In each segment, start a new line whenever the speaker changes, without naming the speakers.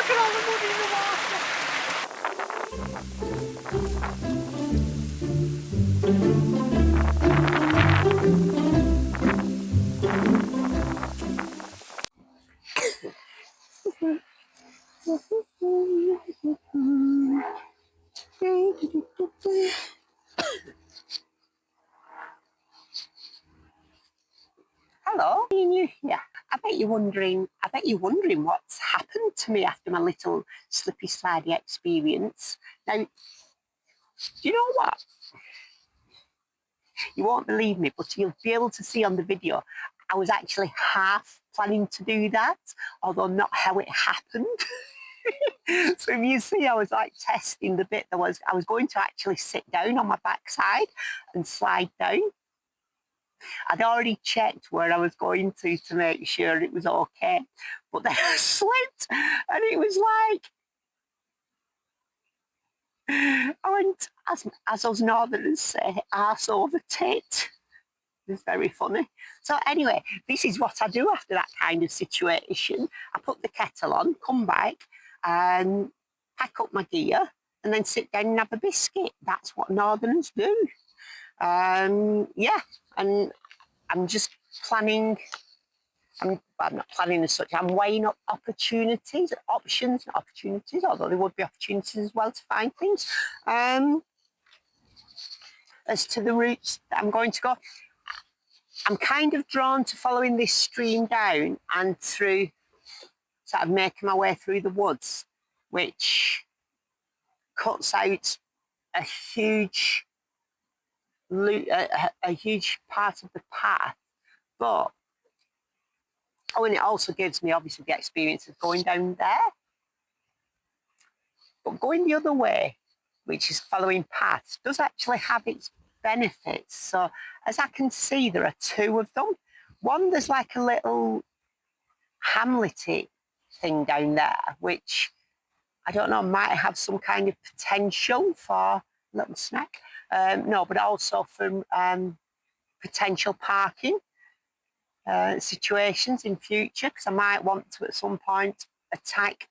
Look at all the mud in the water. Hello, seeing you here. I bet you're wondering what's happened to me after my little slippy slidey experience. Now, do you know what? You won't believe me, but you'll be able to see on the video, I was actually half planning to do that, although not how it happened. So if you see, I was like testing the bit I was going to actually sit down on my backside and slide down. I'd already checked where I was going to make sure it was okay, but then I slipped and it was like, I went, as us northerners say, arse over tit. It's very funny. So anyway, this is what I do after that kind of situation. I put the kettle on, come back and pack up my gear and then sit down and have a biscuit. That's what northerners do. Yeah, and I'm just planning, I'm not planning as such, I'm weighing up opportunities, options, not opportunities, although there would be opportunities as well to find things. As to the routes that I'm going to go, I'm kind of drawn to following this stream down and through, sort of making my way through the woods, which cuts out a huge part of the path, but and it also gives me obviously the experience of going down there. But going the other way, which is following paths, does actually have its benefits. So as I can see, there are two of them. One, there's like a little hamlety thing down there, which I don't know, might have some kind of potential for a little snack. No, but also for potential parking situations in future, because I might want to at some point attack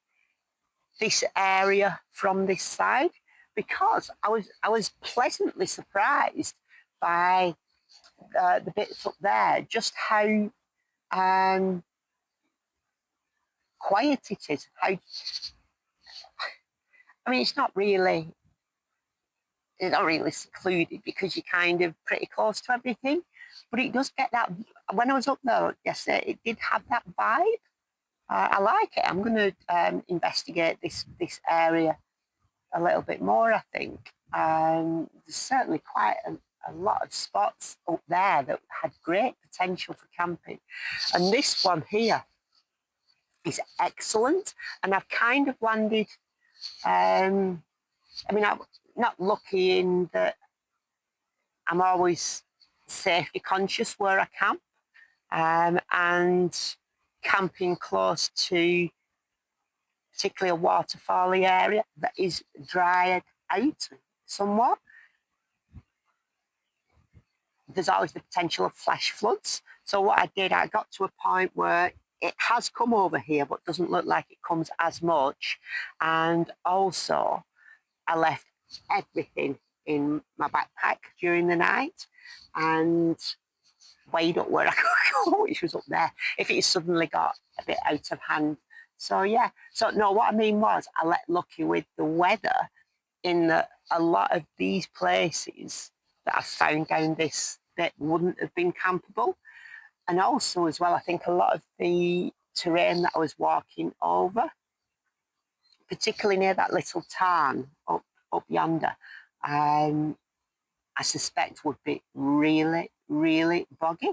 this area from this side, because I was pleasantly surprised by the bits up there, just how quiet it is. How, I mean, it's not really secluded because you're kind of pretty close to everything, but it does get that. When I was up there yesterday, it did have that vibe. I like it. I'm going to investigate this area a little bit more, I think. There's certainly quite a lot of spots up there that had great potential for camping. And this one here is excellent. And I've kind of landed, I mean, I'm not lucky in that I'm always safety conscious where I camp, and camping close to particularly a waterfally area that is dried out somewhat. There's always the potential of flash floods. So what I did, I got to a point where it has come over here, but doesn't look like it comes as much. And also, I left everything in my backpack during the night and weighed up where I could go, which was up there, if it suddenly got a bit out of hand. So yeah, so no, what I mean was I let lucky with the weather in that a lot of these places that I found down this bit wouldn't have been campable. And also as well, I think a lot of the terrain that I was walking over, particularly near that little tarn up yonder, I suspect would be really, really boggy.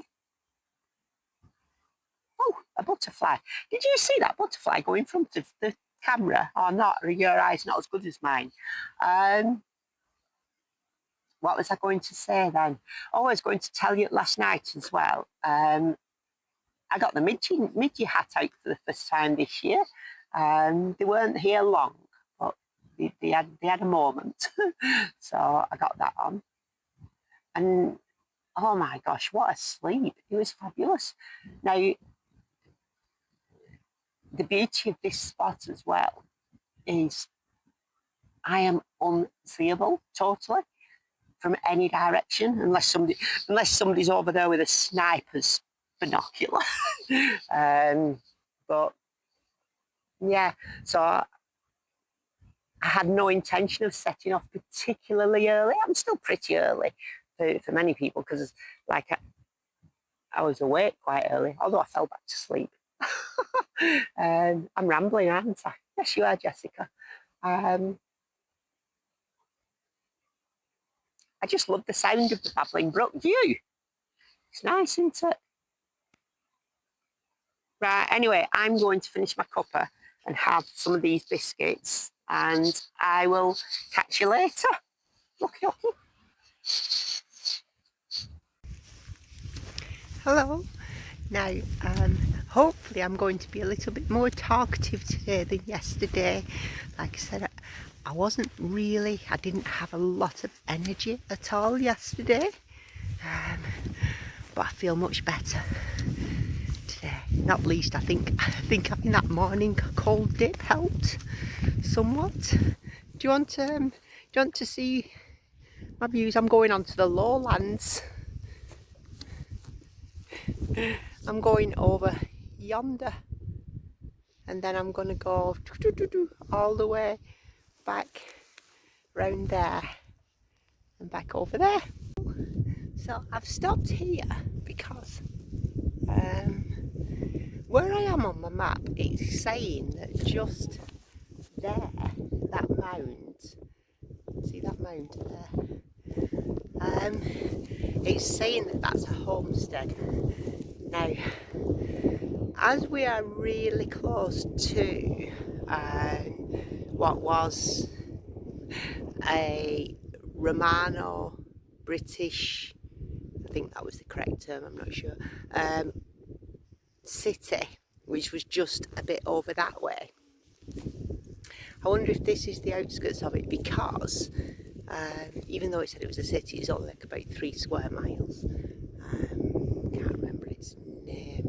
Oh, a butterfly. Did you see that butterfly go in front of the camera or not? Are your eyes not as good as mine? What was I going to say then? Oh, I was going to tell you last night as well. I got the Midgie hat out for the first time this year. They weren't here long, but they had a moment. So I got that on. And oh my gosh, what a sleep. It was fabulous. Now, the beauty of this spot as well is I am unseeable totally from any direction unless somebody's over there with a sniper's binocular. But yeah, so I had no intention of setting off particularly early. I'm still pretty early for many people because like I was awake quite early, although I fell back to sleep. I'm rambling, aren't I? Yes, you are, Jessica. I just love the sound of the babbling brook. Do you? It's nice, isn't it? Right, anyway, I'm going to finish my cuppa and have some of these biscuits, and I will catch you later. Looky, looky. Hello. Now, hopefully I'm going to be a little bit more talkative today than yesterday. Like I said, I didn't have a lot of energy at all yesterday, but I feel much better today. Not least, I think having that morning cold dip helped somewhat. Do you want to see my views? I'm going onto the lowlands. I'm going over yonder, and then I'm going to go all the way back round there and back over there. So I've stopped here because where I am on my map, it's saying that just there, that mound, see that mound there, it's saying that that's a homestead. Now, as we are really close to what was a Romano-British, I think that was the correct term, I'm not sure, city, which was just a bit over that way. I wonder if this is the outskirts of it, because even though it said it was a city, it's only like about 3 square miles. Can't remember its name.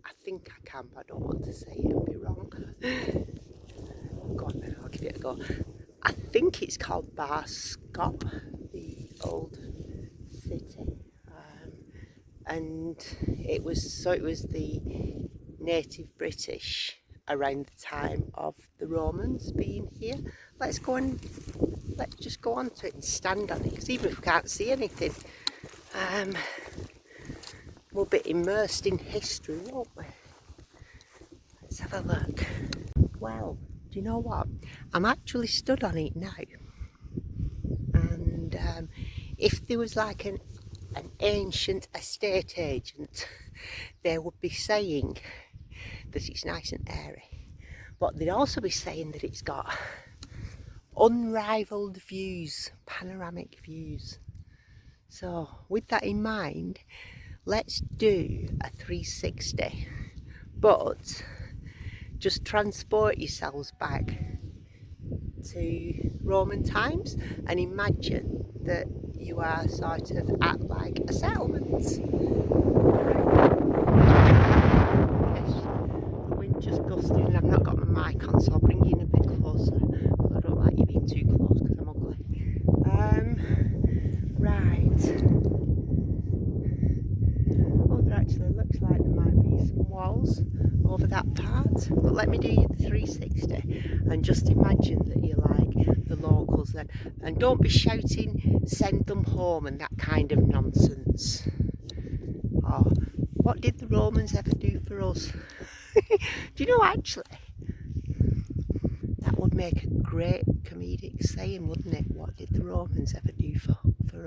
I think I can, but I don't want to say it and be wrong. Go on then, I'll give it a go. I think it's called Barscop, the old city, and it was the native British around the time of the Romans being here. Let's just go on to it and stand on it, because even if we can't see anything, we'll be immersed in history, won't we? Let's have a look. Well, do you know what? I'm actually stood on it now, and if there was like an ancient estate agent, they would be saying that it's nice and airy, but they'd also be saying that it's got unrivaled views, panoramic views. So with that in mind, let's do a 360, but just transport yourselves back to Roman times and imagine that you are sort of at like a settlement. Yes, the wind just gusted and I've not got my mic on, so I'll bring you in a bit closer. I don't like you being too close because I'm ugly. Right. Oh, there actually looks like there might be some walls over that part, but let me do you the 360 and just imagine that you're like the locals then, and don't be shouting send them home and that kind of nonsense. Oh, what did the Romans ever do for us? Do you know, actually that would make a great comedic saying, wouldn't it? What did the Romans ever do for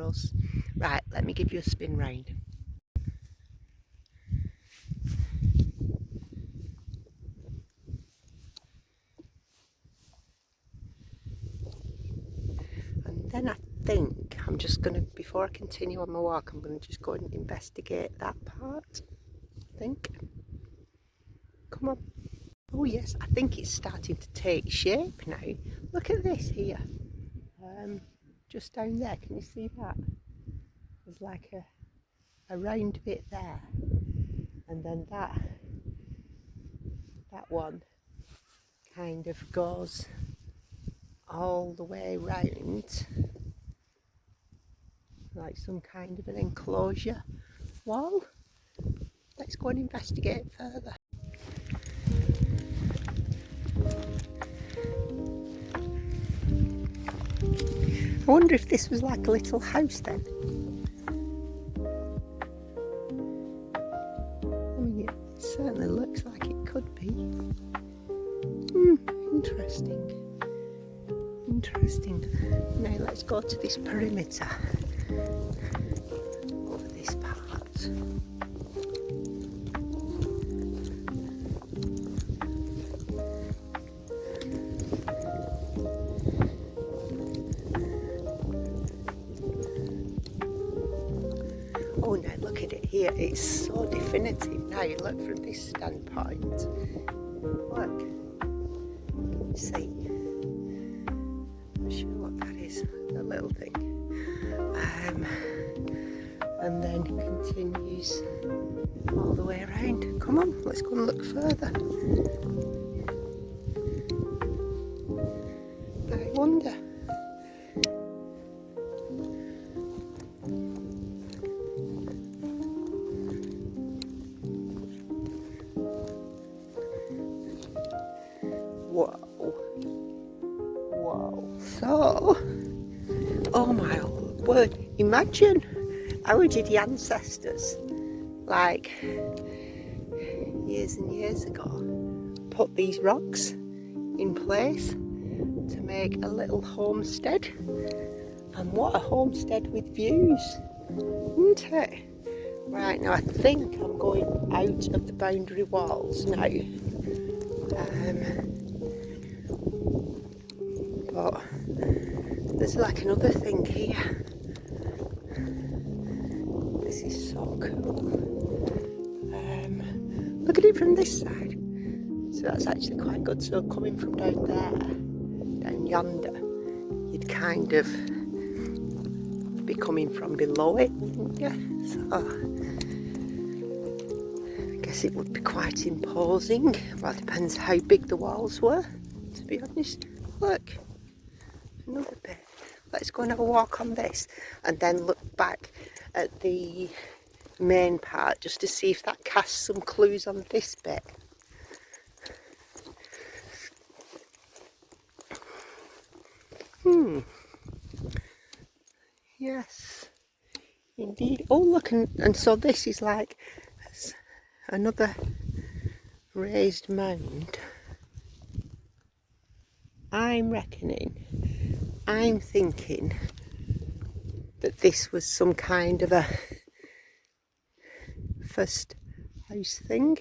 us? Right, let me give you a spin round. And then I think I'm just going to, before I continue on my walk, I'm going to just go and investigate that part, I think. Come on. Oh yes, I think it's starting to take shape now. Look at this here. Just down there, can you see that? There's like a round bit there. And then that one kind of goes all the way round, like some kind of an enclosure wall. Let's go and investigate further. I wonder if this was like a little house then. I mean, it certainly looks like it could be. Interesting. Interesting. Now let's go to this perimeter over this part. Oh, now look at it here. It's so definitive. Now you look from this standpoint. Look. See? I'm not sure what that is. A little thing. And then continues all the way around. Come on, let's go and look further. I wonder. Whoa. So, oh my word, imagine our giddy ancestors, like years and years ago, put these rocks in place to make a little homestead. And what a homestead with views, isn't it? Right, now I think I'm going out of the boundary walls now. But there's like another thing here. This is so cool. Look at it from this side. So that's actually quite good. So coming from down there, down yonder, you'd kind of be coming from below it, wouldn't you? So I guess it would be quite imposing. Well, it depends how big the walls were, to be honest. Look. Another bit. Let's go and have a walk on this and then look back at the main part just to see if that casts some clues on this bit. Yes, indeed. Oh look, and so this is like another raised mound. I'm thinking that this was some kind of a first house thing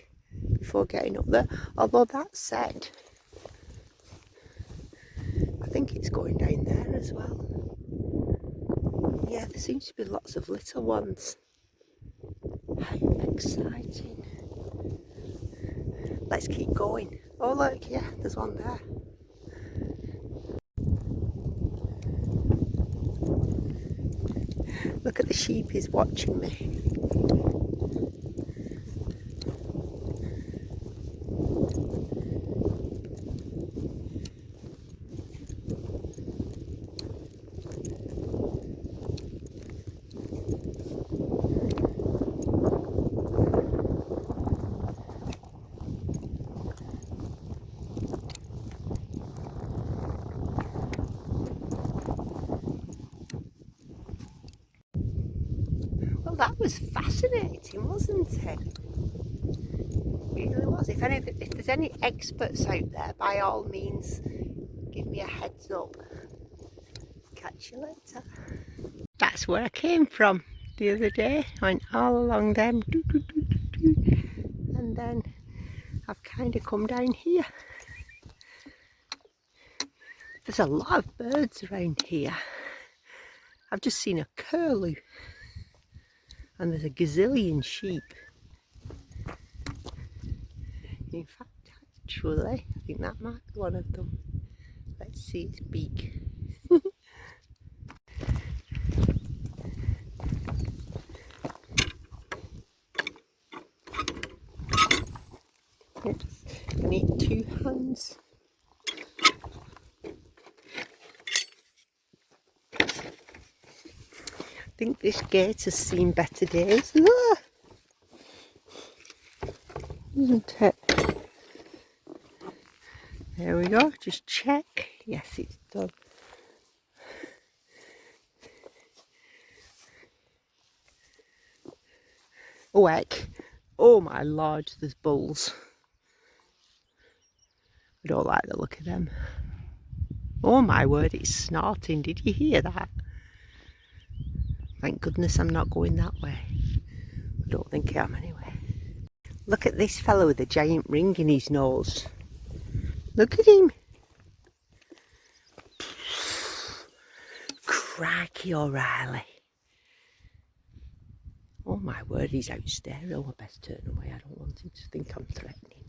before getting up there. Although that said, I think it's going down there as well. Yeah, there seems to be lots of little ones. How exciting. Let's keep going. Oh look, yeah, there's one there. Look at the sheep, he's watching me. Well, that was fascinating, wasn't it? It really was. If there's any experts out there, by all means, give me a heads up. Catch you later. That's where I came from the other day. I went all along them, and then I've kind of come down here. There's a lot of birds around here. I've just seen a curlew. And there's a gazillion sheep. In fact, actually, I think that might be one of them. Let's see its beak. Oops, I need 2 hands. think this gate has seen better days. Ah! Isn't it? There we go, just check. Yes, it's done. Oh heck. Oh my lord, there's bulls. I don't like the look of them. Oh my word, it's snorting. Did you hear that? Thank goodness I'm not going that way. I don't think I am anyway. Look at this fellow with a giant ring in his nose. Look at him. Crikey O'Reilly. Oh my word, he's out staring. Oh, I best turn away. I don't want him to think I'm threatening.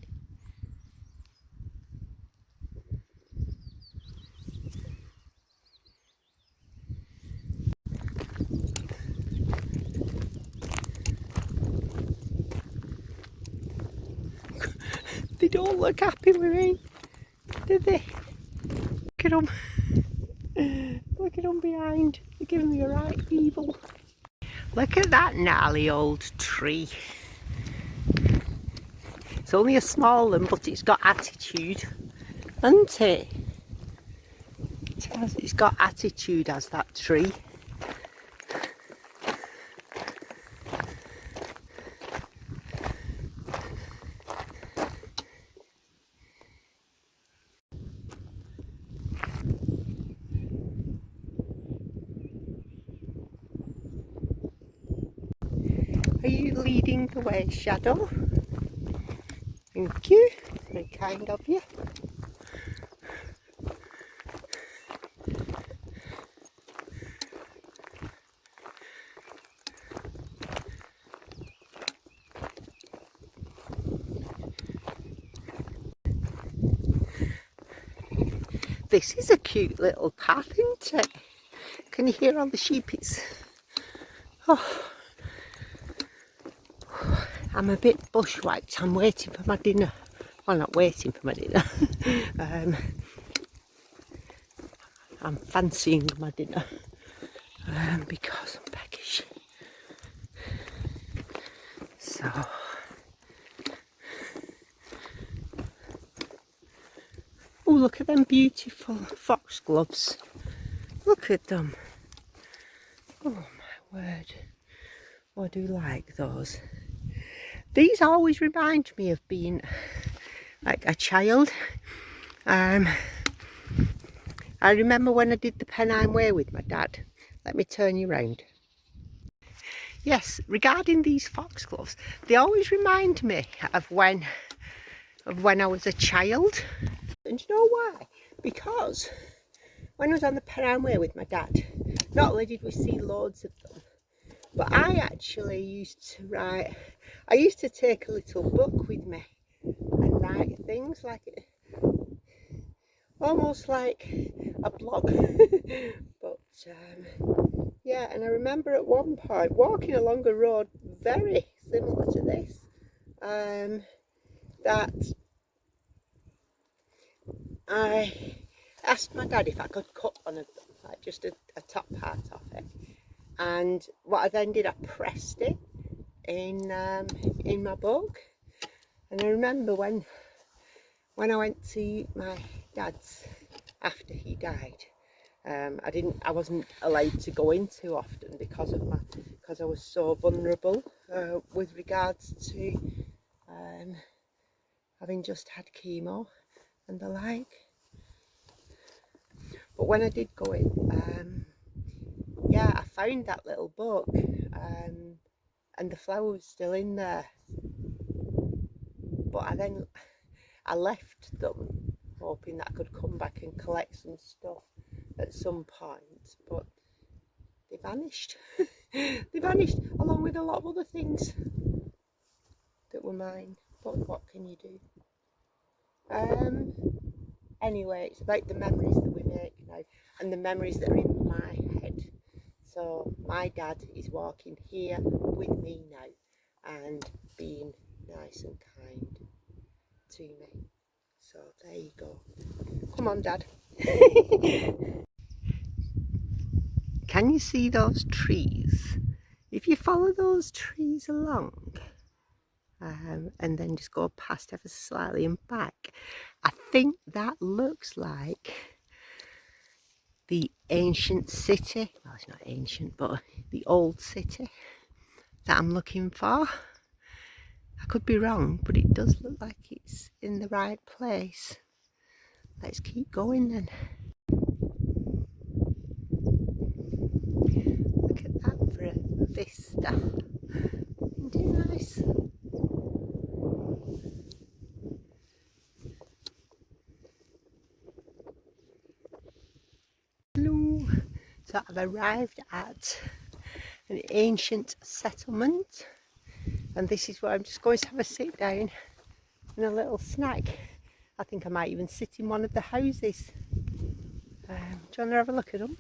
They don't look happy with me, do they? Look at them. Look at them behind. They're giving me a right evil. Look at that gnarly old tree. It's only a small one, but it's got attitude, hasn't it? It's got attitude, as that tree. Are you leading the way, Shadow? Thank you. Very kind of you. This is a cute little path, isn't it? Can you hear all the sheepies? Oh. I'm a bit bushwhacked. I'm waiting for my dinner. Well, not waiting for my dinner. I'm fancying my dinner because I'm peckish. So, oh, look at them beautiful foxgloves. Look at them. Oh my word. Oh, I do like those. These always remind me of being like a child. I remember when I did the Pennine Way with my dad. Let me turn you round. Yes, regarding these foxgloves, they always remind me of when I was a child. And you know why? Because when I was on the Pennine Way with my dad, not only did we see loads of them, but I actually used to write. I used to take a little book with me and write things like almost like a blog. But yeah, and I remember at one point walking along a road very similar to this, that I asked my dad if I could cut one of them, like just a top part of it, and what I then did, I pressed it in my book. And I remember when I went to my dad's after he died, I wasn't allowed to go in too often because I was so vulnerable with regards to having just had chemo and the like. But when I did go in, yeah, I found that little book, and the flower was still in there. But I left them, hoping that I could come back and collect some stuff at some point, but they vanished. They vanished along with a lot of other things that were mine. But what can you do? Anyway, it's about the memories that we make now and the memories that are in my head. So my dad is walking here with me now and being nice and kind to me. So there you go. Come on, Dad. can you see those trees? If you follow those trees along, and then just go past ever so slightly and back, I think that looks like the ancient city. Well, it's not ancient, but the old city that I'm looking for. I could be wrong, but it does look like it's in the right place. Let's keep going then. Look at that for a vista. Isn't it nice? Hello. So I've arrived at an ancient settlement, and this is where I'm just going to have a sit down and a little snack. I think I might even sit in one of the houses. Do you want to have a look at them?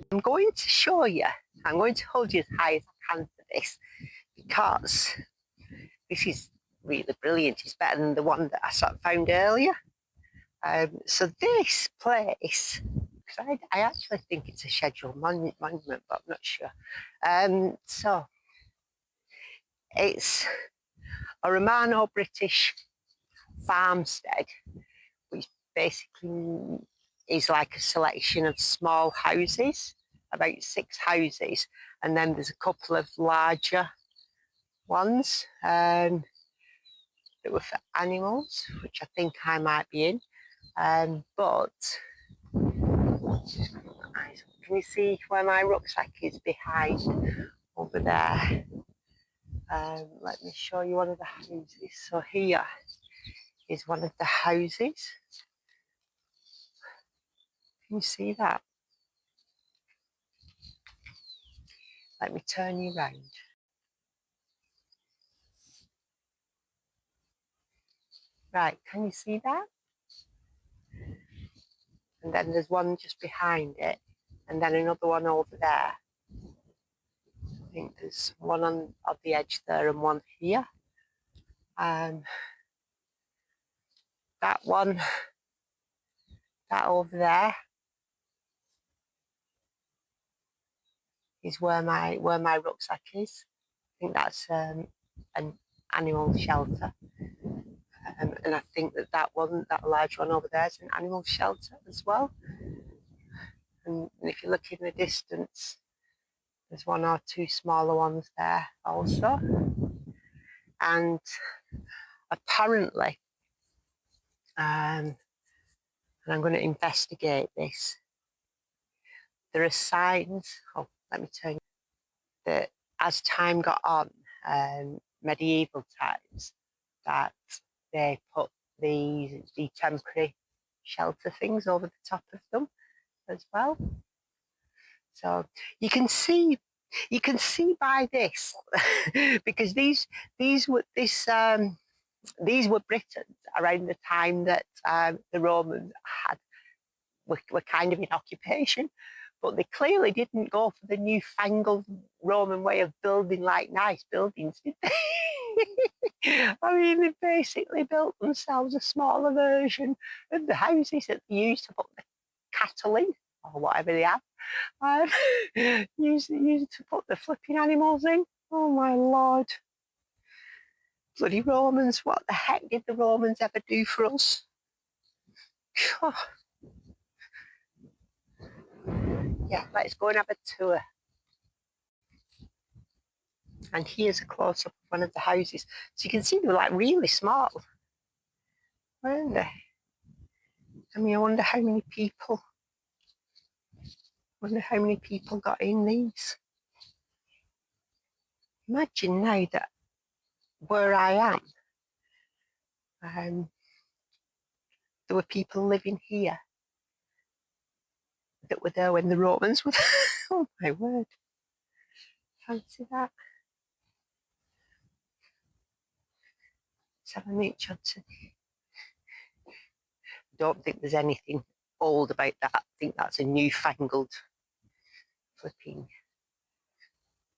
I'm going to show you, I'm going to hold you as high as I can for this, because this is really brilliant. It's better than the one that I found earlier. So this place, because I actually think it's a scheduled monument, but I'm not sure. So it's a Romano-British farmstead, which basically is like a selection of small houses, about 6 houses, and then there's a couple of larger ones that were for animals, which I think I might be in. But can you see where my rucksack is behind over there? Let me show you one of the houses. So here is one of the houses. Can you see that? Let me turn you round. Right, can you see that? And then there's one just behind it, and then another one over there. I think there's one on the edge there and one here. That one, that over there, is where my rucksack is. I think that's an animal shelter. And I think that large one over there is an animal shelter as well. And if you look in the distance, there's 1 or 2 smaller ones there also. And apparently, and I'm going to investigate this, there are signs, let me tell you, that as time got on, medieval times, that they put the temporary shelter things over the top of them as well. So you can see by this because these were Britons around the time that the Romans were kind of in occupation, but they clearly didn't go for the newfangled Roman way of building like nice buildings, did they? I mean, they basically built themselves a smaller version of the houses that they used to put the cattle in, or whatever they have. Used to put the flipping animals in. Oh my Lord. Bloody Romans, what the heck did the Romans ever do for us? Yeah, let's go and have a tour. And here's a close-up of one of the houses. So you can see they were like really small. weren't they? I mean, I wonder how many people got in these. Imagine now that where I am, there were people living here that were there when the Romans were. Oh my word! Fancy that. Let's have a mooch on today. Don't think there's anything old about that. I think that's a newfangled flipping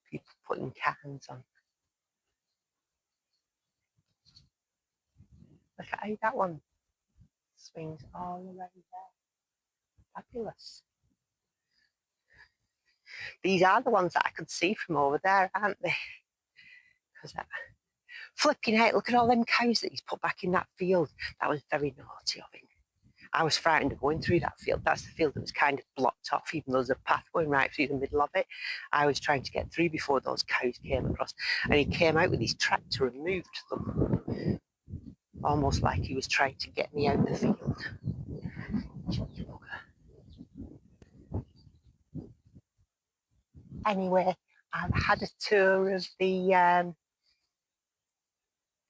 people putting cans on. Look at how that one swings all around there. Fabulous. These are the ones that I could see from over there, aren't they? Because flipping out, look at all them cows that he's put back in that field. That was very naughty of him. I was frightened of going through that field. That's the field that was kind of blocked off, even though there's a path going right through the middle of it. I was trying to get through before those cows came across. And he came out with his tractor and moved them. Almost like he was trying to get me out the field. Anyway, I've had a tour of the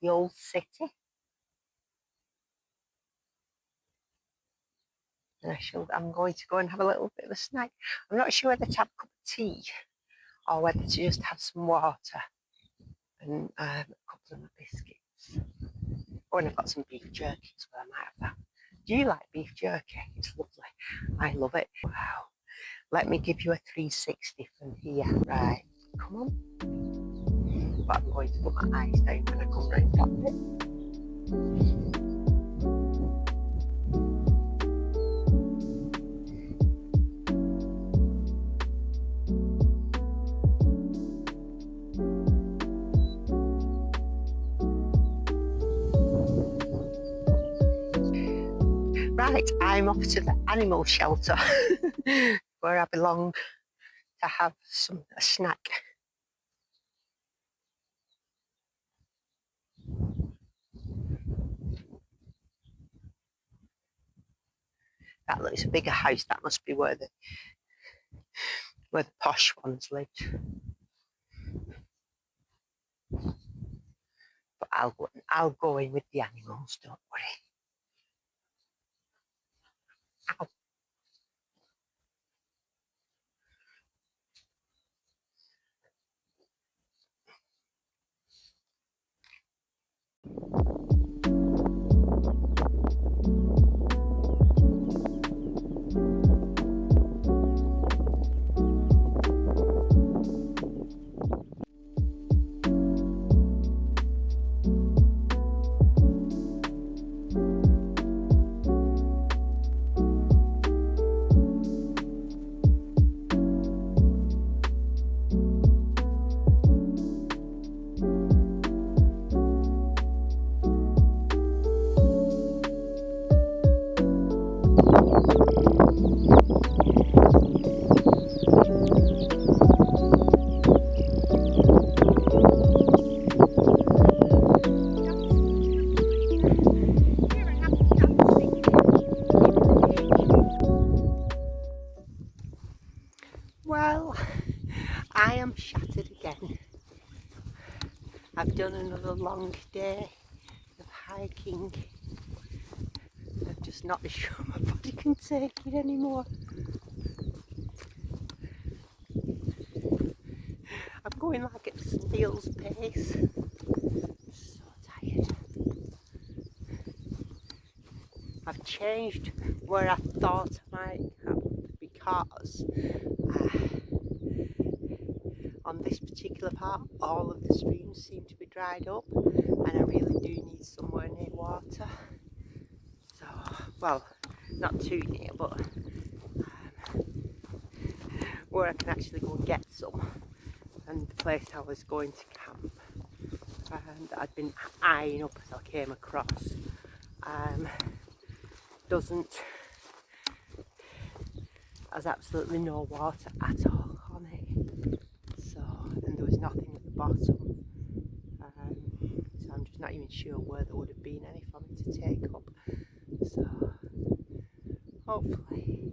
old city. And I'm going to go and have a little bit of a snack. I'm not sure whether to have a cup of tea or whether to just have some water and a couple of my biscuits. Oh, and I've got some beef jerky, so I might have that. Do you like beef jerky? It's lovely. I love it. Wow. Let me give you a 360 from here. Right, come on. But I'm going to put my eyes down when I come round that bit. Right, I'm off to the animal shelter where I belong to have a snack. That looks a bigger house. That must be where the posh ones lived. But I'll go in with the animals. Don't worry. Ow. Well, I am shattered again. I've done another long day of hiking. I'm just not sure my body can take it anymore. I'm going like at snail's pace. I'm so tired. I've changed where I thought I might camp because on this particular part all of the streams seem to be dried up and I really do need somewhere near water. So, well, not too near, but where I can actually go and get some. And the place I was going to camp that I'd been eyeing up as I came across has absolutely no water at all on it. So, and there was nothing at the bottom. So I'm just not even sure where there would have been any for me to take up. So hopefully,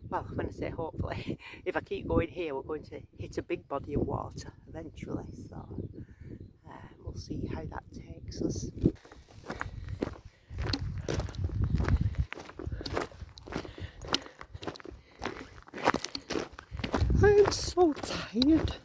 well, when I say hopefully, if I keep going here, we're going to hit a big body of water eventually. So we'll see how that takes us. I am so tired.